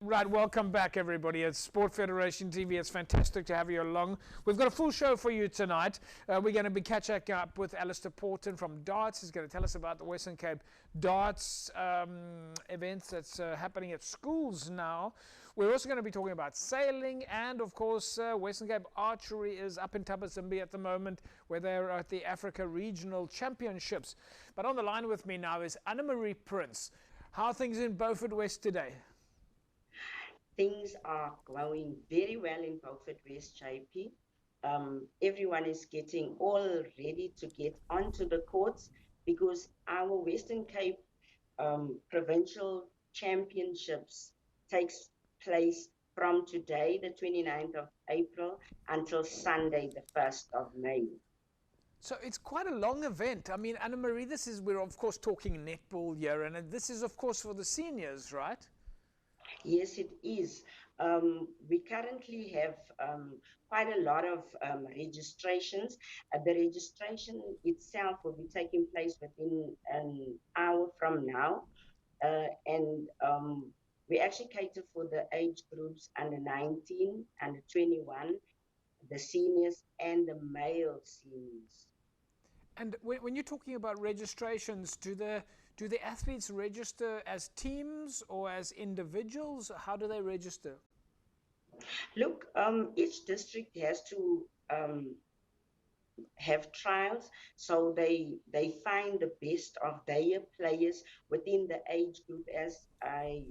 Right, welcome back, everybody. It's Sport Federation TV. It's fantastic to have you along. We've got a full show for you tonight. We're going to be catching up with Alistair Porton from Darts. He's going to tell us about the Western Cape Darts events that's happening at schools now. We're also going to be talking about sailing, and of course, Western Cape Archery is up in Tabazimbi at the moment, where they're at the Africa Regional Championships. But on the line with me now is Anna-Marie Prince. How are things in Beaufort West today? Things are going very well in Beaufort West, JP. Everyone is getting all ready to get onto the courts because our Western Cape Provincial Championships takes place from today, the 29th of April, until Sunday, the 1st of May. So it's quite a long event. I mean, Anna-Marie, we're of course talking netball here, and this is of course for the seniors, right? Yes, it is. We currently have quite a lot of registrations. The registration itself will be taking place within an hour from now. And we actually cater for the age groups under 19, under 21, the seniors, and the male seniors. And when you're talking about registrations, do the athletes register as teams or as individuals? How do they register? Look, each district has to have trials, so they find the best of their players within the age group. As I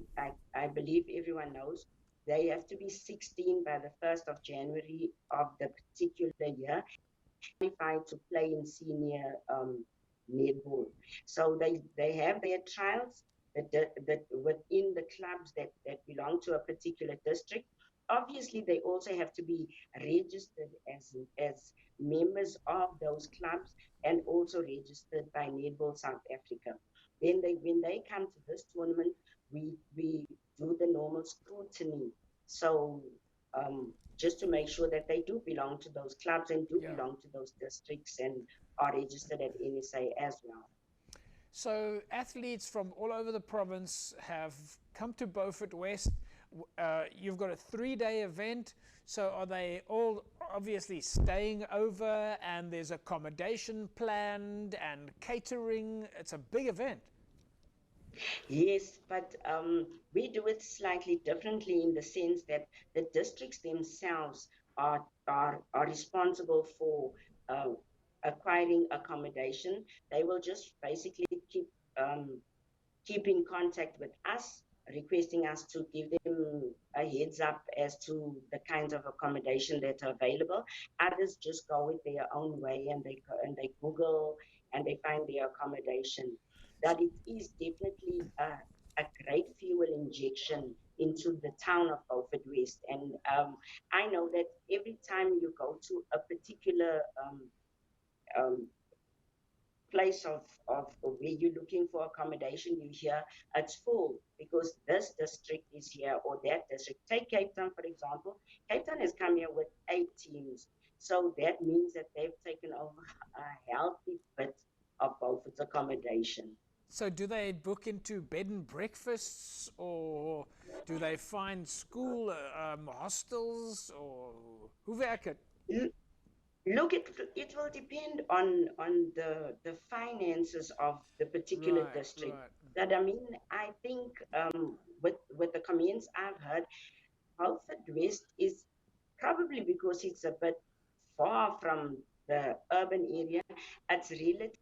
believe everyone knows, they have to be 16 by the 1st of January of the particular year, qualified to play in senior netball. So they have their trials that within the clubs that belong to a particular district. Obviously, they also have to be registered as members of those clubs and also registered by Netball South Africa. Then when they come to this tournament, we do the normal scrutiny. So just to make sure that they do belong to those clubs and do belong to those districts and are registered at NSA as well. So athletes from all over the province have come to Beaufort West. You've got a 3-day event. So are they all obviously staying over, and there's accommodation planned and catering? It's a big event. Yes, but we do it slightly differently in the sense that the districts themselves are responsible for acquiring accommodation. They will just basically keep in contact with us, requesting us to give them a heads up as to the kinds of accommodation that are available. Others just go with their own way and they Google and they find their accommodation. That it is definitely a great fuel injection into the town of Beaufort West. And I know that every time you go to a particular um, place of where you're looking for accommodation, you hear it's full because this district is here or that district. Take Cape Town, for example. Cape Town has come here with 8 teams. So that means that they've taken over a healthy bit of Beaufort's accommodation. So do they book into bed and breakfasts, or do they find school hostels, or hoe werk dit? Look, it will depend on the finances of the particular district. Right. That I mean, I think with the comments I've heard, Beaufort West is probably because it's a bit far from the urban area. It's relatively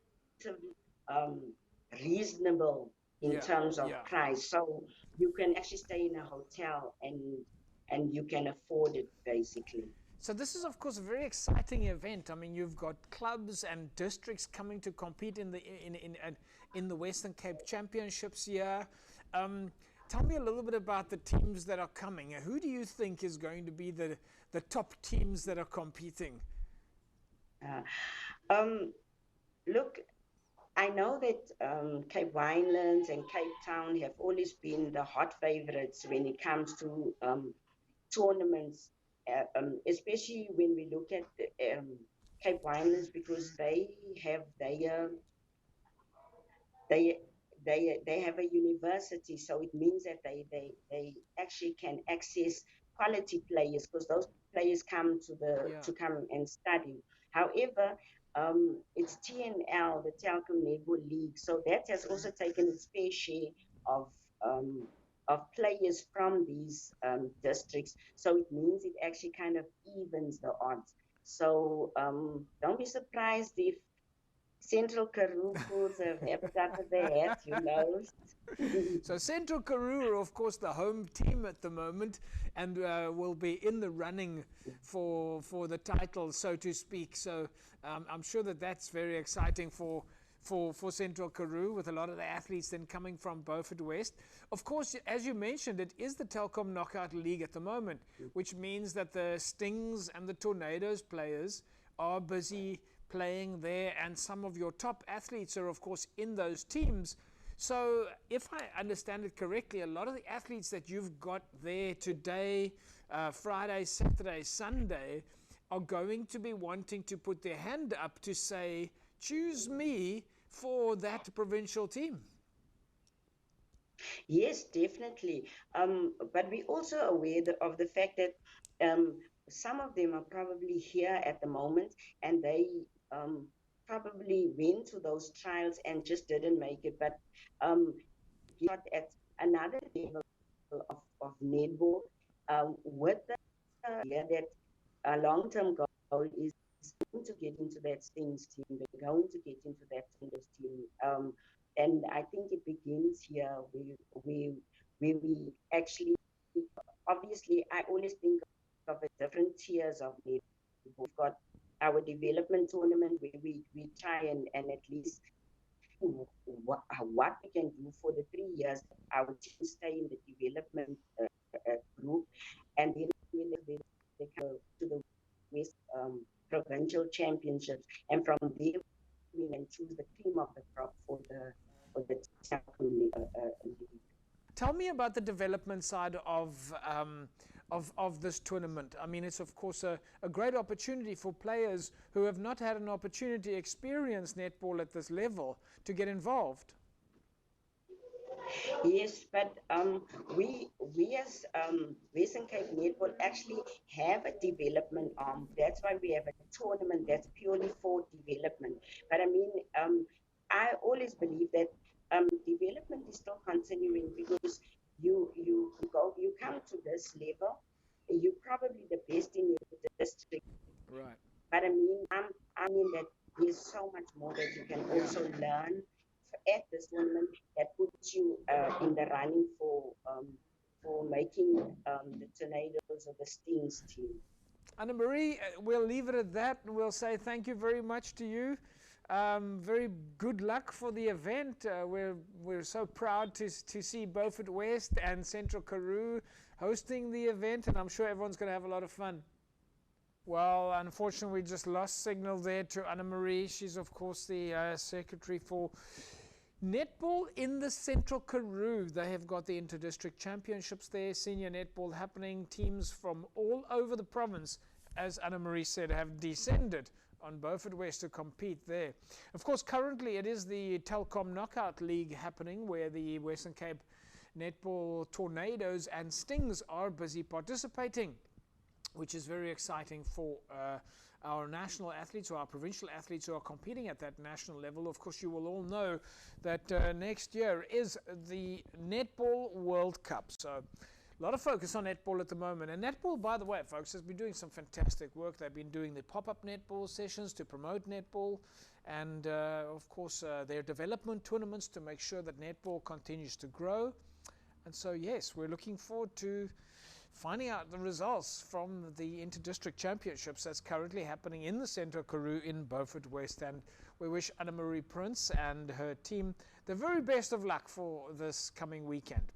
reasonable in terms of price, so you can actually stay in a hotel and you can afford it basically. So this is, of course, a very exciting event. I mean, you've got clubs and districts coming to compete in the Western Cape Championships here. Tell me a little bit about the teams that are coming. Who do you think is going to be the top teams that are competing? Look, I know that Cape Winelands and Cape Town have always been the hot favorites when it comes to tournaments, especially when we look at the, Cape Winelands, because they have their they have a university, so it means that they actually can access quality players, because those players come Yeah. to come and study. However, it's TNL, the Telkom Netball League, so that has also taken its fair share of um, of players from these districts. So it means it actually kind of evens the odds. So don't be surprised if Central-Karoo pulls a cut of the hat, you know. So Central-Karoo are, of course, the home team at the moment, and will be in the running for the title, so to speak. So I'm sure that that's very exciting for Central-Karoo, with a lot of the athletes then coming from Beaufort West. Of course, as you mentioned, it is the Telkom Knockout League at the moment, which means that the Stings and the Tornadoes players are busy playing there, and some of your top athletes are, of course, in those teams. So if I understand it correctly, a lot of the athletes that you've got there today, Friday, Saturday, Sunday, are going to be wanting to put their hand up to say, choose me for that provincial team. Yes, definitely. But we're also aware of the fact that some of them are probably here at the moment, and they probably went to those trials and just didn't make it. But got at another level of netball, with the idea that a long-term goal is going to get into that Stings team. They're going to get into that Singles team. And I think it begins here where we actually, obviously, I always think of the different tiers of netball. We've got our development tournament where we try and at least what we can do for the 3 years our team stay in the development group, and then when they come to the West provincial championships, and from there we can choose the cream of the crop for the league. Tell me about the development side of this tournament. I mean, it's of course a great opportunity for players who have not had an opportunity to experience netball at this level to get involved. Yes, but we as Western Cape Netball actually have a development arm. That's why we have a tournament that's purely for development. But I mean, I always believe that development is still continuing, because you come to this level, you're probably the best in your district. Right. But I mean that there's so much more that you can also learn at this tournament that puts you in the running for making the Tornadoes or the Stings team. Anna Marie, we'll leave it at that, and we'll say thank you very much to you. Very good luck for the event. We're so proud to see Beaufort West and Central-Karoo hosting the event, and I'm sure everyone's going to have a lot of fun. Well, unfortunately, we just lost signal there to Anna Marie. She's, of course, the secretary for netball in the Central-Karoo. They have got the inter-district championships there, senior netball happening. Teams from all over the province, as Anna Marie said, have descended on Beaufort West to compete there. Of course, currently it is the Telkom Knockout League happening, where the Western Cape Netball Tornadoes and Stings are busy participating, which is very exciting for our national athletes or our provincial athletes who are competing at that national level. Of course, you will all know that next year is the Netball World Cup. So a lot of focus on netball at the moment. And netball, by the way, folks, has been doing some fantastic work. They've been doing the pop-up netball sessions to promote netball, and of course their development tournaments to make sure that netball continues to grow. And so, yes, we're looking forward to finding out the results from the inter-district championships that's currently happening in the Central-Karoo in Beaufort West. And we wish Anna Marie Prince and her team the very best of luck for this coming weekend.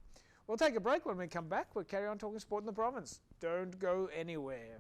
We'll take a break. When we come back, we'll carry on talking sport in the province. Don't go anywhere.